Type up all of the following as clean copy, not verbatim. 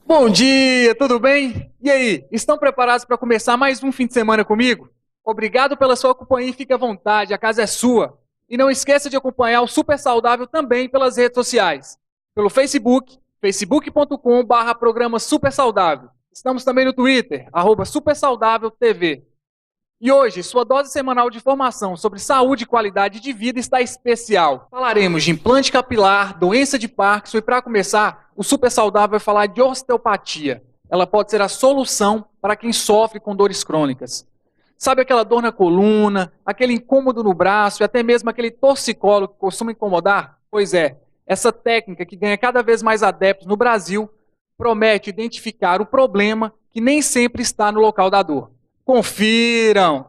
Bom dia, tudo bem? E aí, estão preparados para começar mais um fim de semana comigo? Obrigado pela sua companhia e fique à vontade, a casa é sua. E não esqueça de acompanhar o Super Saudável também pelas redes sociais. Pelo Facebook, facebook.com/programa Super Saudável. Estamos também no Twitter, @SuperSaudávelTV. E hoje, sua dose semanal de informação sobre saúde e qualidade de vida está especial. Falaremos de implante capilar, doença de Parkinson e, para começar, o Super Saudável vai falar de osteopatia. Ela pode ser a solução para quem sofre com dores crônicas. Sabe aquela dor na coluna, aquele incômodo no braço e até mesmo aquele torcicolo que costuma incomodar? Pois é, essa técnica que ganha cada vez mais adeptos no Brasil promete identificar o problema que nem sempre está no local da dor. Confiram!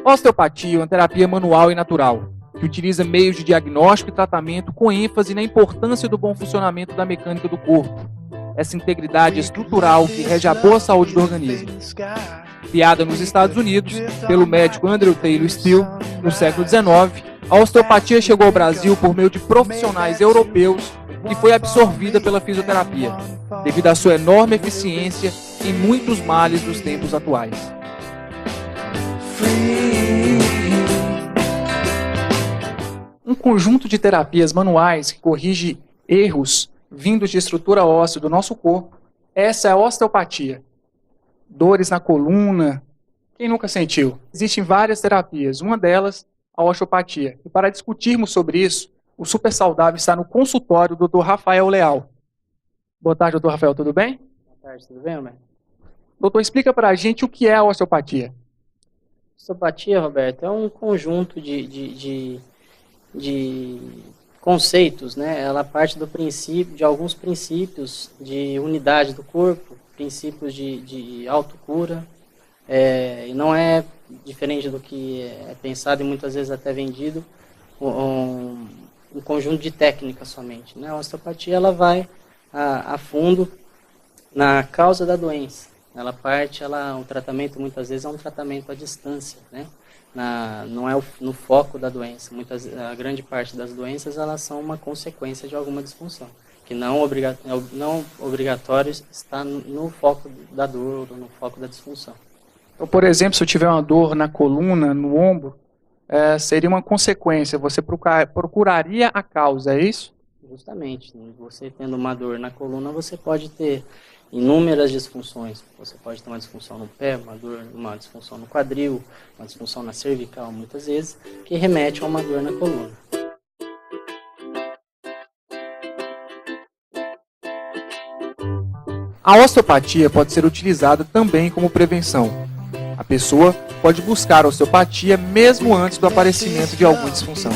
Osteopatia é uma terapia manual e natural, que utiliza meios de diagnóstico e tratamento com ênfase na importância do bom funcionamento da mecânica do corpo. Essa integridade estrutural que rege a boa saúde do organismo. Criada nos Estados Unidos pelo médico Andrew Taylor Still no século XIX, a osteopatia chegou ao Brasil por meio de profissionais europeus e foi absorvida pela fisioterapia, devido à sua enorme eficiência em muitos males dos tempos atuais. Um conjunto de terapias manuais que corrige erros vindos de estrutura óssea do nosso corpo, essa é a osteopatia. Dores na coluna, quem nunca sentiu? Existem várias terapias, uma delas a osteopatia. E para discutirmos sobre isso, o Super Saudável está no consultório do Dr. Rafael Leal. Boa tarde, Dr. Rafael, tudo bem? Boa tarde, tudo bem, Roberto? Doutor, explica para a gente o que é a osteopatia. Osteopatia, Roberto, é um conjunto de conceitos, né? Ela parte do princípio, de alguns princípios de unidade do corpo, princípios de autocura, e não é diferente do que é pensado e muitas vezes até vendido, um conjunto de técnicas somente, né? A osteopatia ela vai a fundo na causa da doença. O tratamento muitas vezes é um tratamento à distância, né? Não é no foco da doença. A grande parte das doenças elas são uma consequência de alguma disfunção, que não obrigatório está no foco da dor ou no foco da disfunção. Então, por exemplo, se eu tiver uma dor na coluna, no ombro, seria uma consequência, você procuraria a causa, é isso? Justamente, você tendo uma dor na coluna, você pode ter inúmeras disfunções. Você pode ter uma disfunção no pé, uma disfunção no quadril, uma disfunção na cervical, muitas vezes, que remete a uma dor na coluna. A osteopatia pode ser utilizada também como prevenção. A pessoa pode buscar a osteopatia mesmo antes do aparecimento de alguma disfunção.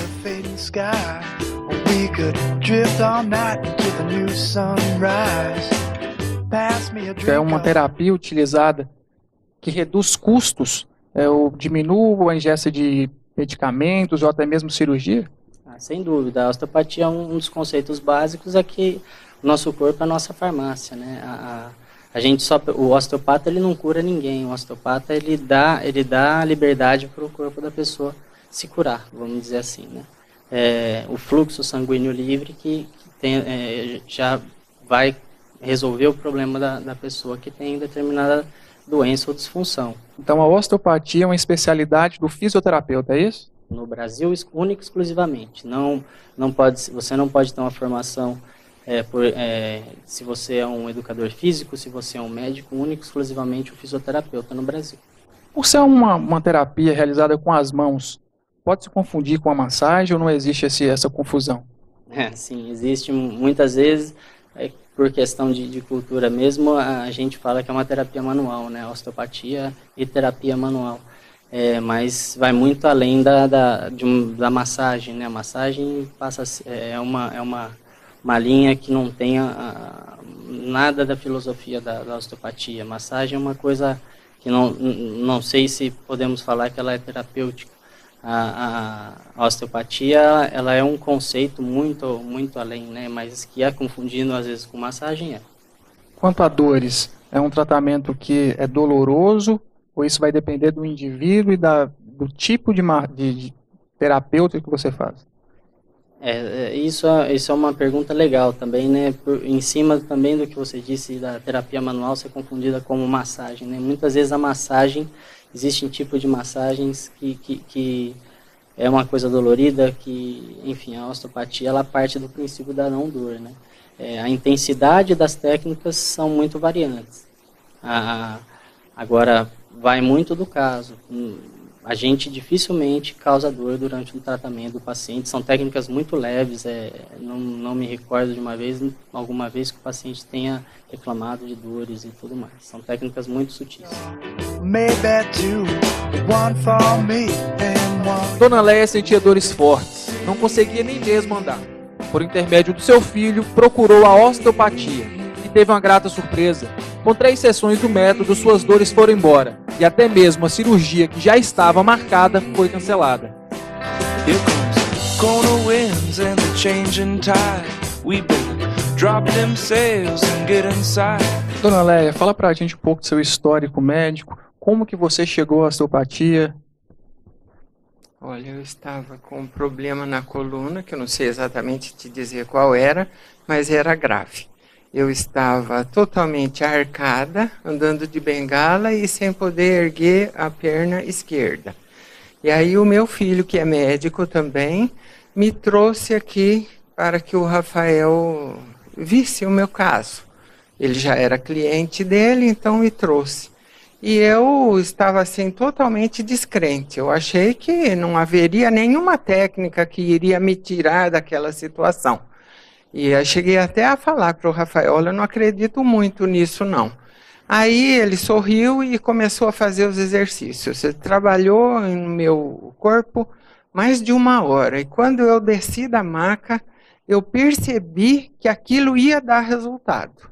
É uma terapia utilizada que reduz custos, ou diminui a ingesta de medicamentos ou até mesmo cirurgia? Sem dúvida, a osteopatia é um dos conceitos básicos é que o nosso corpo é a nossa farmácia, né? O osteopata ele não cura ninguém, o osteopata ele dá liberdade para o corpo da pessoa se curar, vamos dizer assim, né? O fluxo sanguíneo livre que já vai resolver o problema da pessoa que tem determinada doença ou disfunção. Então a osteopatia é uma especialidade do fisioterapeuta, é isso? No Brasil, única e exclusivamente. Você não pode ter uma formação se você é um educador físico, se você é um médico, único e exclusivamente o fisioterapeuta no Brasil. Por ser uma terapia realizada com as mãos, pode se confundir com a massagem ou não existe essa confusão? Sim, existe muitas vezes, por questão de cultura mesmo, a gente fala que é uma terapia manual, né? Osteopatia e terapia manual. Mas vai muito além da massagem, né? A massagem é uma linha que não tem nada da filosofia da osteopatia. A massagem é uma coisa que não sei se podemos falar que ela é terapêutica, A osteopatia, ela é um conceito muito além, né? Mas que é confundindo às vezes com massagem, é. Quanto a dores, é um tratamento que é doloroso ou isso vai depender do indivíduo e do tipo de terapeuta que você faz? Isso é uma pergunta legal também, né? Em cima também do que você disse da terapia manual ser confundida como massagem, né? Muitas vezes a massagem, existem tipos de massagens que é uma coisa dolorida, que, enfim, a osteopatia, ela parte do princípio da não dor, né? A intensidade das técnicas são muito variantes. Agora, vai muito do caso. A gente dificilmente causa dor durante o tratamento do paciente. São técnicas muito leves. Não me recordo de alguma vez que o paciente tenha reclamado de dores e tudo mais. São técnicas muito sutis. Dona Leia sentia dores fortes, não conseguia nem mesmo andar. Por intermédio do seu filho, procurou a osteopatia e teve uma grata surpresa. Com 3 sessões do método, suas dores foram embora e até mesmo a cirurgia que já estava marcada foi cancelada. Dona Leia, fala pra gente um pouco do seu histórico médico, como que você chegou à osteopatia? Olha, eu estava com um problema na coluna, que eu não sei exatamente te dizer qual era, mas era grave. Eu estava totalmente arcada, andando de bengala e sem poder erguer a perna esquerda. E aí o meu filho, que é médico também, me trouxe aqui para que o Rafael visse o meu caso. Ele já era cliente dele, então me trouxe. E eu estava assim totalmente descrente. Eu achei que não haveria nenhuma técnica que iria me tirar daquela situação. E eu cheguei até a falar para o Rafael, olha, eu não acredito muito nisso não. Aí ele sorriu e começou a fazer os exercícios. Ele trabalhou no meu corpo mais de 1 hora. E quando eu desci da maca, eu percebi que aquilo ia dar resultado,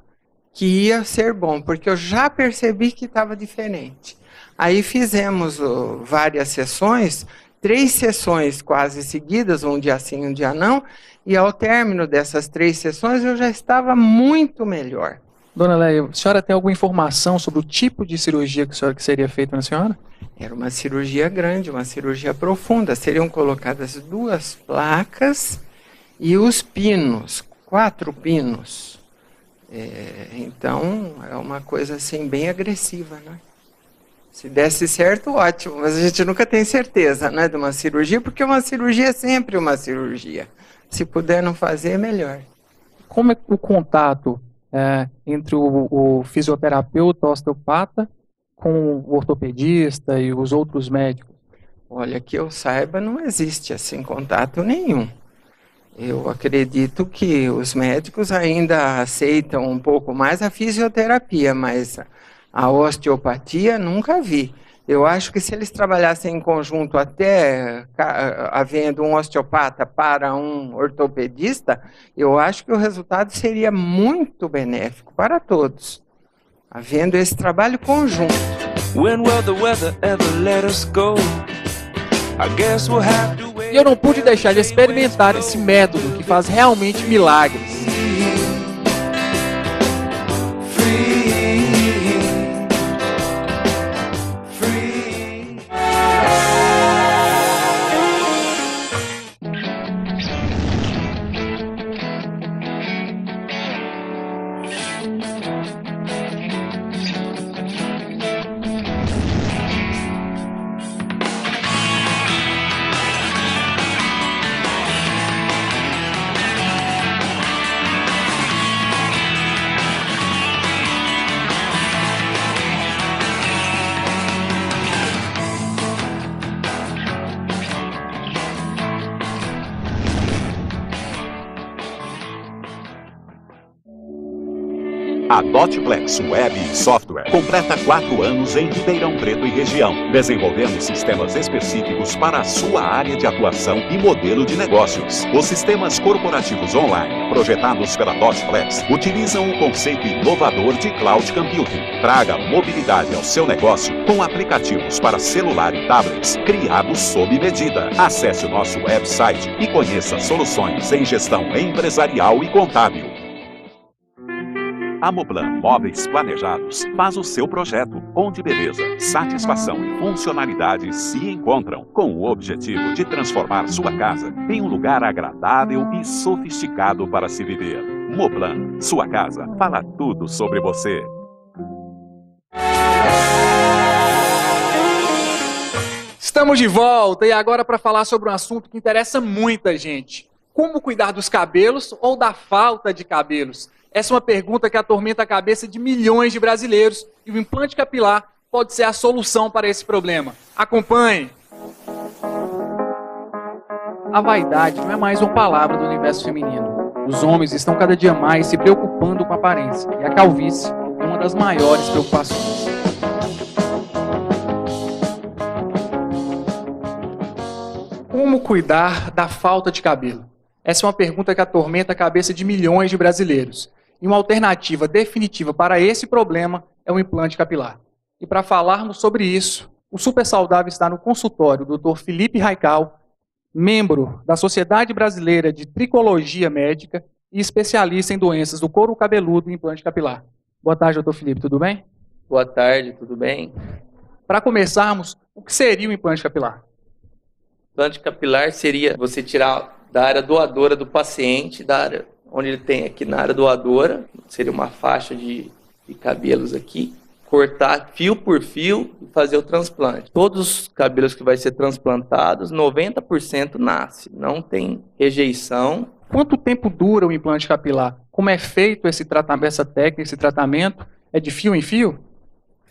que ia ser bom, porque eu já percebi que estava diferente. Aí fizemos várias sessões, 3 sessões quase seguidas, um dia sim, um dia não, e ao término dessas 3 sessões eu já estava muito melhor. Dona Leia, a senhora tem alguma informação sobre o tipo de cirurgia que seria feita na senhora? Era uma cirurgia grande, uma cirurgia profunda. Seriam colocadas 2 placas e os pinos, 4 pinos. Então, é uma coisa assim bem agressiva, né? Se desse certo, ótimo, mas a gente nunca tem certeza, né, de uma cirurgia, porque uma cirurgia é sempre uma cirurgia. Se puder não fazer, é melhor. Como é o contato entre o fisioterapeuta, o osteopata, com o ortopedista e os outros médicos? Olha, que eu saiba, não existe assim contato nenhum. Eu acredito que os médicos ainda aceitam um pouco mais a fisioterapia, mas a osteopatia nunca vi. Eu acho que se eles trabalhassem em conjunto, até havendo um osteopata para um ortopedista, eu acho que o resultado seria muito benéfico para todos, havendo esse trabalho conjunto. E eu não pude deixar de experimentar esse método que faz realmente milagres. A Dotplex Web e Software completa 4 anos em Ribeirão Preto e região, desenvolvendo sistemas específicos para a sua área de atuação e modelo de negócios. Os sistemas corporativos online, projetados pela Dotplex, utilizam o conceito inovador de Cloud Computing. Traga mobilidade ao seu negócio com aplicativos para celular e tablets criados sob medida. Acesse o nosso website e conheça soluções em gestão empresarial e contábil. A Moplan Móveis Planejados faz o seu projeto, onde beleza, satisfação e funcionalidade se encontram, com o objetivo de transformar sua casa em um lugar agradável e sofisticado para se viver. Moplan, sua casa, fala tudo sobre você. Estamos de volta e agora para falar sobre um assunto que interessa muita gente. Como cuidar dos cabelos ou da falta de cabelos? Essa é uma pergunta que atormenta a cabeça de milhões de brasileiros e o implante capilar pode ser a solução para esse problema. Acompanhe! A vaidade não é mais uma palavra do universo feminino. Os homens estão cada dia mais se preocupando com a aparência e a calvície é uma das maiores preocupações. Como cuidar da falta de cabelo? Essa é uma pergunta que atormenta a cabeça de milhões de brasileiros. E uma alternativa definitiva para esse problema é o implante capilar. E para falarmos sobre isso, o Super Saudável está no consultório do Dr. Felipe Raical, membro da Sociedade Brasileira de Tricologia Médica e especialista em doenças do couro cabeludo e implante capilar. Boa tarde, Dr. Felipe, tudo bem? Boa tarde, tudo bem? Para começarmos, o que seria o implante capilar? Implante capilar seria você tirar da área doadora do paciente, da área onde ele tem aqui na área doadora, seria uma faixa de cabelos aqui, cortar fio por fio e fazer o transplante. Todos os cabelos que vai ser transplantados, 90% nasce, não tem rejeição. Quanto tempo dura o implante capilar? Como é feito esse tratamento, essa técnica, esse tratamento? É de fio em fio?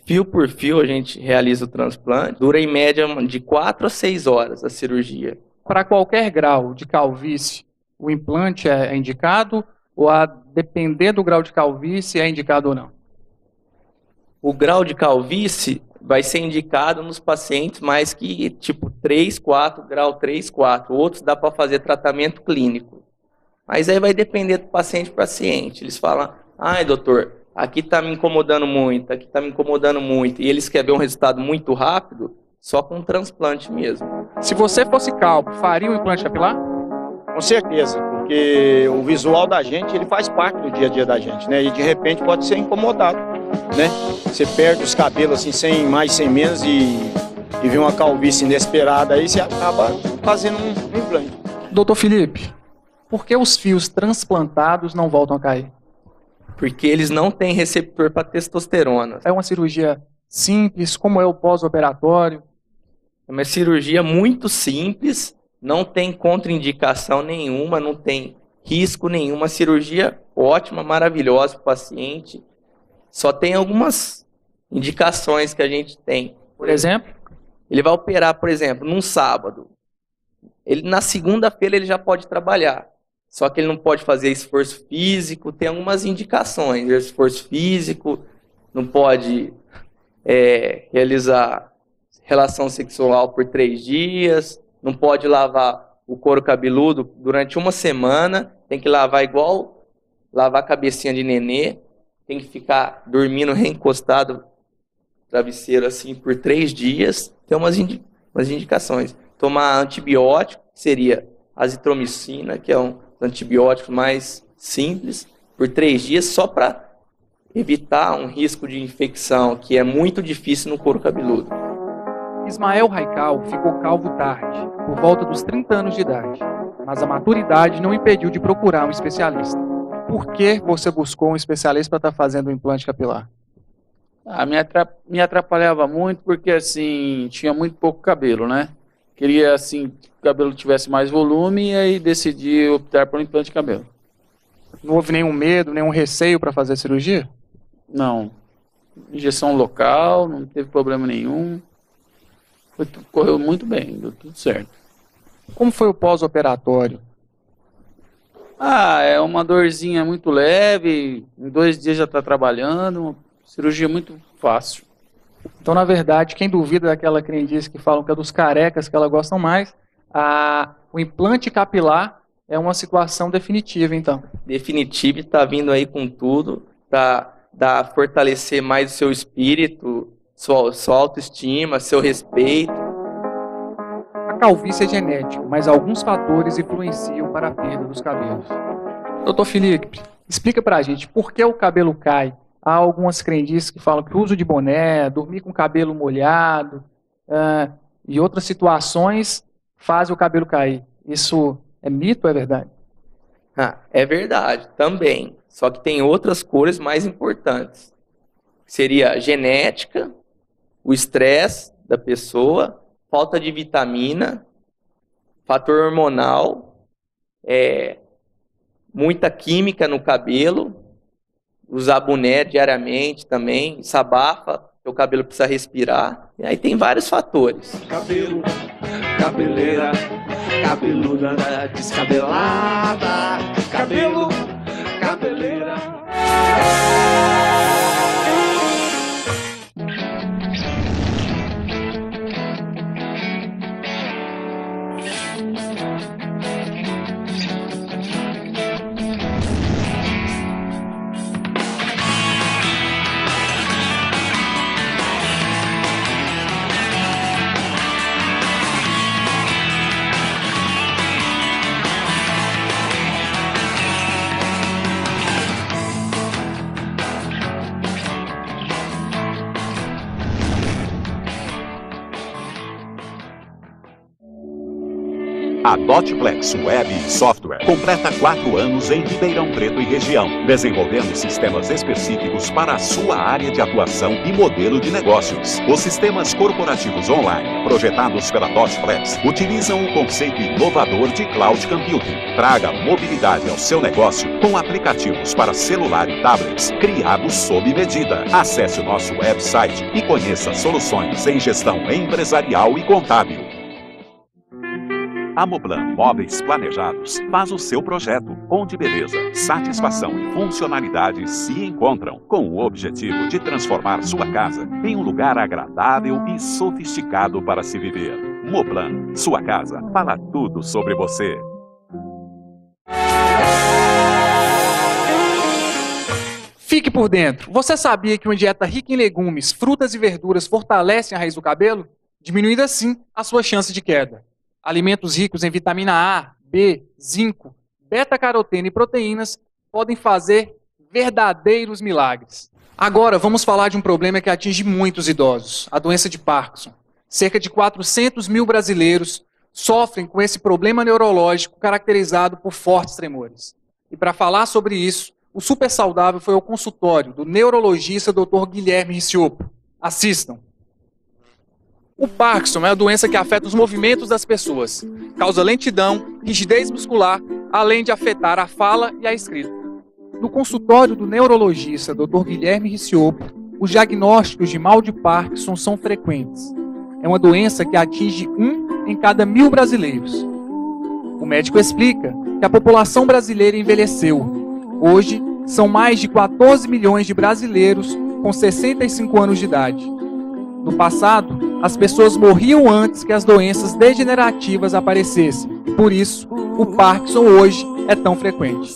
Fio por fio a gente realiza o transplante, dura em média de 4 a 6 horas a cirurgia. Para qualquer grau de calvície, o implante é indicado ou, a depender do grau de calvície, é indicado ou não? O grau de calvície vai ser indicado nos pacientes mais que tipo 3, 4, grau 3, 4. Outros dá para fazer tratamento clínico. Mas aí vai depender do paciente para paciente. Eles falam, ai doutor, aqui está me incomodando muito, aqui está me incomodando muito. E eles querem ver um resultado muito rápido, só com um transplante mesmo. Se você fosse calvo, faria um implante capilar? Com certeza, porque o visual da gente, ele faz parte do dia a dia da gente, né? E de repente pode ser incomodado, né? Você perde os cabelos assim, sem mais, sem menos e vê uma calvície inesperada, aí você acaba fazendo um implante. Doutor Felipe, por que os fios transplantados não voltam a cair? Porque eles não têm receptor para testosterona. É uma cirurgia simples, como é o pós-operatório? É uma cirurgia muito simples, não tem contraindicação nenhuma, não tem risco nenhum. Uma cirurgia ótima, maravilhosa para o paciente. Só tem algumas indicações que a gente tem. Por exemplo? Ele vai operar, por exemplo, num sábado. Na segunda-feira ele já pode trabalhar. Só que ele não pode fazer esforço físico, tem algumas indicações. Esforço físico, não pode realizar relação sexual por 3 dias, não pode lavar o couro cabeludo durante 1 semana, tem que lavar igual lavar a cabecinha de nenê, tem que ficar dormindo reencostado no travesseiro assim por 3 dias. Tem umas indicações. Tomar antibiótico, seria azitromicina, que é um antibiótico mais simples, por 3 dias, só para evitar um risco de infecção, que é muito difícil no couro cabeludo. Ismael Raical ficou calvo tarde, por volta dos 30 anos de idade, mas a maturidade não impediu de procurar um especialista. Por que você buscou um especialista para estar fazendo um implante capilar? Me atrapalhava muito porque, assim, tinha muito pouco cabelo, né? Queria, assim, que o cabelo tivesse mais volume e aí decidi optar por um implante de cabelo. Não houve nenhum medo, nenhum receio para fazer a cirurgia? Não. Injeção local, não teve problema nenhum. Correu muito bem, deu tudo certo. Como foi o pós-operatório? É uma dorzinha muito leve, em 2 dias já está trabalhando, uma cirurgia muito fácil. Então, na verdade, quem duvida daquela crendice que falam que é dos carecas que ela gostam mais, o implante capilar é uma situação definitiva, então. Definitivo, está vindo aí com tudo para fortalecer mais o seu espírito, sua autoestima, seu respeito. A calvície é genética, mas alguns fatores influenciam para a perda dos cabelos. Doutor Felipe, explica pra gente por que o cabelo cai. Há algumas crendices que falam que o uso de boné, dormir com o cabelo molhado e outras situações fazem o cabelo cair. Isso é mito ou é verdade? É verdade, também. Só que tem outras cores mais importantes. Seria a genética, o estresse da pessoa, falta de vitamina, fator hormonal, muita química no cabelo, usar boné diariamente também, isso abafa, o cabelo precisa respirar. E aí tem vários fatores. Cabelo, cabeleira, cabeluda, descabelada. Cabelo, cabeleira. A Dotplex Web Software completa 4 anos em Ribeirão Preto e região, desenvolvendo sistemas específicos para a sua área de atuação e modelo de negócios. Os sistemas corporativos online, projetados pela Dotplex, utilizam o conceito inovador de Cloud Computing. Traga mobilidade ao seu negócio com aplicativos para celular e tablets criados sob medida. Acesse o nosso website e conheça soluções em gestão empresarial e contábil. A Moplan Móveis Planejados faz o seu projeto, onde beleza, satisfação e funcionalidade se encontram, com o objetivo de transformar sua casa em um lugar agradável e sofisticado para se viver. Moplan, sua casa, fala tudo sobre você. Fique por dentro. Você sabia que uma dieta rica em legumes, frutas e verduras fortalece a raiz do cabelo? Diminuindo assim a sua chance de queda. Alimentos ricos em vitamina A, B, zinco, beta-caroteno e proteínas podem fazer verdadeiros milagres. Agora vamos falar de um problema que atinge muitos idosos, a doença de Parkinson. Cerca de 400 mil brasileiros sofrem com esse problema neurológico caracterizado por fortes tremores. E para falar sobre isso, o Super Saudável foi ao consultório do neurologista Dr. Guilherme Riccioppo. Assistam! O Parkinson é a doença que afeta os movimentos das pessoas, causa lentidão, rigidez muscular, além de afetar a fala e a escrita. No consultório do neurologista Dr. Guilherme Riccioppo, os diagnósticos de mal de Parkinson são frequentes. É uma doença que atinge 1 em cada 1000 brasileiros. O médico explica que a população brasileira envelheceu. Hoje, são mais de 14 milhões de brasileiros com 65 anos de idade. No passado, as pessoas morriam antes que as doenças degenerativas aparecessem. E por isso, o Parkinson hoje é tão frequente.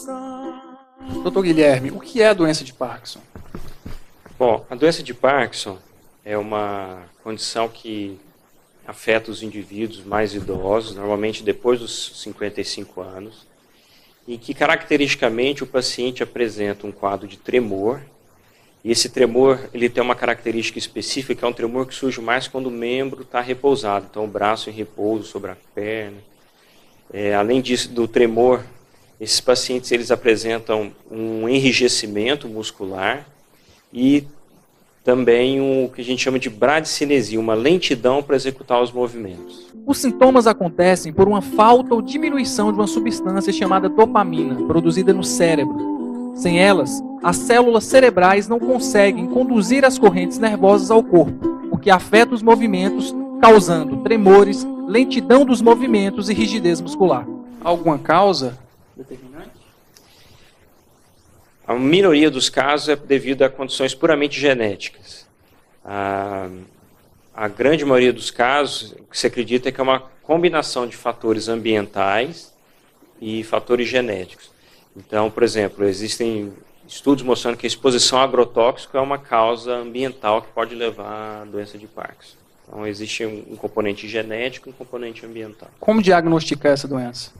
Dr. Guilherme, o que é a doença de Parkinson? Bom, a doença de Parkinson é uma condição que afeta os indivíduos mais idosos, normalmente depois dos 55 anos, e que caracteristicamente o paciente apresenta um quadro de tremor. E esse tremor, ele tem uma característica específica, que é um tremor que surge mais quando o membro está repousado, então o braço em repouso sobre a perna. Além disso, do tremor, esses pacientes eles apresentam um enrijecimento muscular e também o que a gente chama de bradicinesia, uma lentidão para executar os movimentos. Os sintomas acontecem por uma falta ou diminuição de uma substância chamada dopamina, produzida no cérebro. Sem elas, as células cerebrais não conseguem conduzir as correntes nervosas ao corpo, o que afeta os movimentos, causando tremores, lentidão dos movimentos e rigidez muscular. Alguma causa determinante? A minoria dos casos é devido a condições puramente genéticas. A grande maioria dos casos, o que se acredita é que é uma combinação de fatores ambientais e fatores genéticos. Então, por exemplo, existem estudos mostrando que a exposição a agrotóxico é uma causa ambiental que pode levar à doença de Parkinson. Então, existe um componente genético e um componente ambiental. Como diagnosticar essa doença?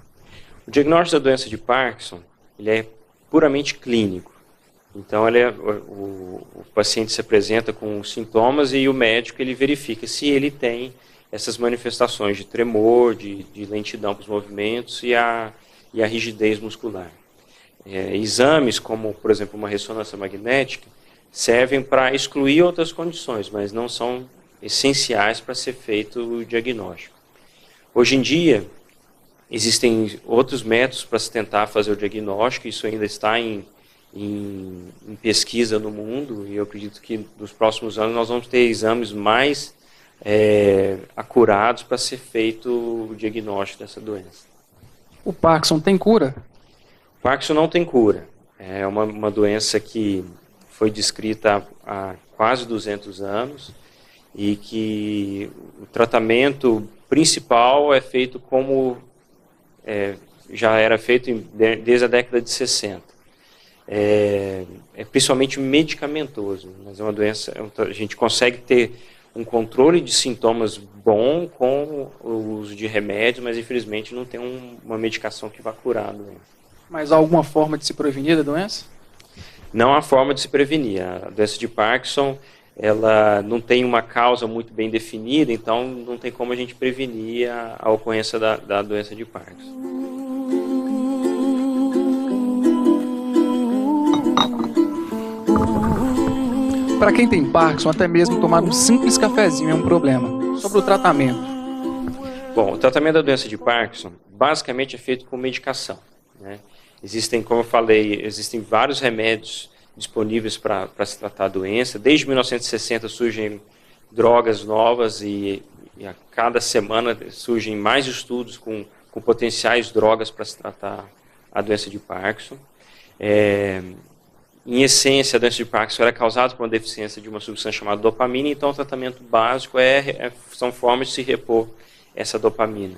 O diagnóstico da doença de Parkinson ele é puramente clínico. Então, o paciente se apresenta com sintomas e o médico ele verifica se ele tem essas manifestações de tremor, de lentidão para os movimentos e a rigidez muscular. Exames como, por exemplo, uma ressonância magnética, servem para excluir outras condições, mas não são essenciais para ser feito o diagnóstico. Hoje em dia, existem outros métodos para se tentar fazer o diagnóstico, isso ainda está em pesquisa no mundo, e eu acredito que nos próximos anos nós vamos ter exames mais acurados para ser feito o diagnóstico dessa doença. O Parkinson tem cura? O Parkinson não tem cura. É uma doença que foi descrita há quase 200 anos e que o tratamento principal é feito como já era feito desde a década de 60. É principalmente medicamentoso, mas é uma doença, a gente consegue ter um controle de sintomas bom com o uso de remédios, mas infelizmente não tem uma medicação que vá curar a doença. Mas há alguma forma de se prevenir da doença? Não há forma de se prevenir. A doença de Parkinson, ela não tem uma causa muito bem definida, então não tem como a gente prevenir a ocorrência da doença de Parkinson. Para quem tem Parkinson, até mesmo tomar um simples cafezinho é um problema. Sobre o tratamento. Bom, o tratamento da doença de Parkinson basicamente é feito com medicação, né? Existem, como eu falei, existem vários remédios disponíveis para se tratar a doença. Desde 1960 surgem drogas novas e a cada semana surgem mais estudos com potenciais drogas para se tratar a doença de Parkinson. Em essência, a doença de Parkinson era causada por uma deficiência de uma substância chamada dopamina, então o tratamento básico são formas de se repor essa dopamina.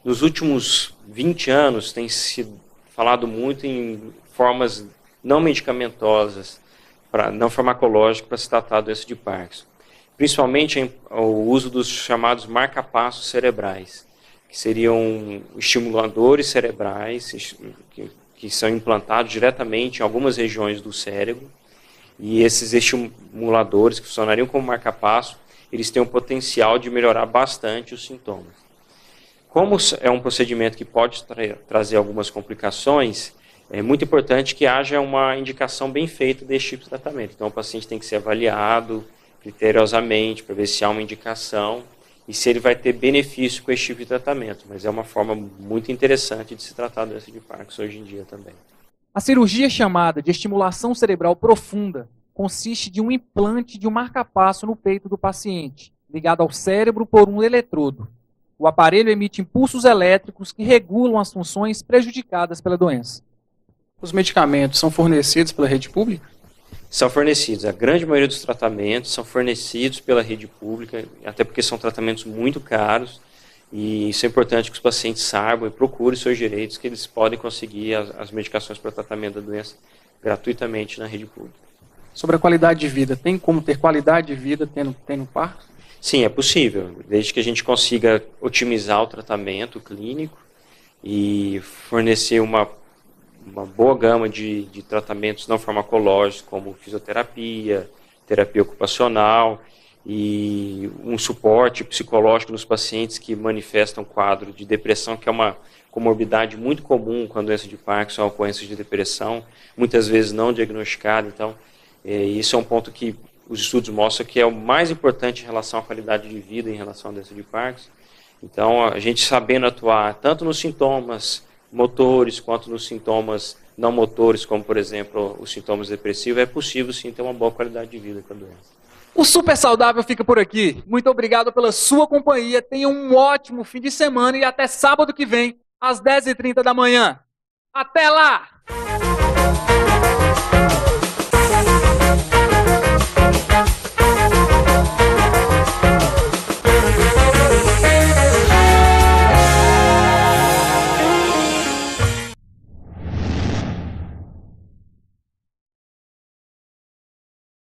Nos últimos 20 anos tem se falado muito em formas não medicamentosas, não farmacológicas, para se tratar a doença de Parkinson. Principalmente o uso dos chamados marca-passos cerebrais, que seriam estimuladores cerebrais, que são implantados diretamente em algumas regiões do cérebro, e esses estimuladores, que funcionariam como marca-passo, eles têm o potencial de melhorar bastante os sintomas. Como é um procedimento que pode trazer algumas complicações, é muito importante que haja uma indicação bem feita desse tipo de tratamento. Então o paciente tem que ser avaliado criteriosamente para ver se há uma indicação e se ele vai ter benefício com esse tipo de tratamento, mas é uma forma muito interessante de se tratar a doença de Parkinson hoje em dia também. A cirurgia chamada de estimulação cerebral profunda consiste de um implante de um marca-passo no peito do paciente, ligado ao cérebro por um eletrodo. O aparelho emite impulsos elétricos que regulam as funções prejudicadas pela doença. Os medicamentos são fornecidos pela rede pública? São fornecidos. A grande maioria dos tratamentos são fornecidos pela rede pública, até porque são tratamentos muito caros, e isso é importante que os pacientes saibam e procurem seus direitos, que eles podem conseguir as medicações para tratamento da doença gratuitamente na rede pública. Sobre a qualidade de vida, tem como ter qualidade de vida tendo Parkinson? Sim, é possível, desde que a gente consiga otimizar o tratamento clínico e fornecer uma boa gama de tratamentos não farmacológicos, como fisioterapia, terapia ocupacional e um suporte psicológico nos pacientes que manifestam quadro de depressão, que é uma comorbidade muito comum com a doença de Parkinson, a ocorrência de depressão, muitas vezes não diagnosticada. Então, isso é um ponto que os estudos mostram que é o mais importante em relação à qualidade de vida em relação à doença de Parkinson. Então, a gente sabendo atuar tanto nos sintomas motores quanto nos sintomas não motores, como, por exemplo, os sintomas depressivos, é possível sim ter uma boa qualidade de vida com a doença. O Super Saudável fica por aqui. Muito obrigado pela sua companhia. Tenha um ótimo fim de semana e até sábado que vem, às 10h30 da manhã. Até lá!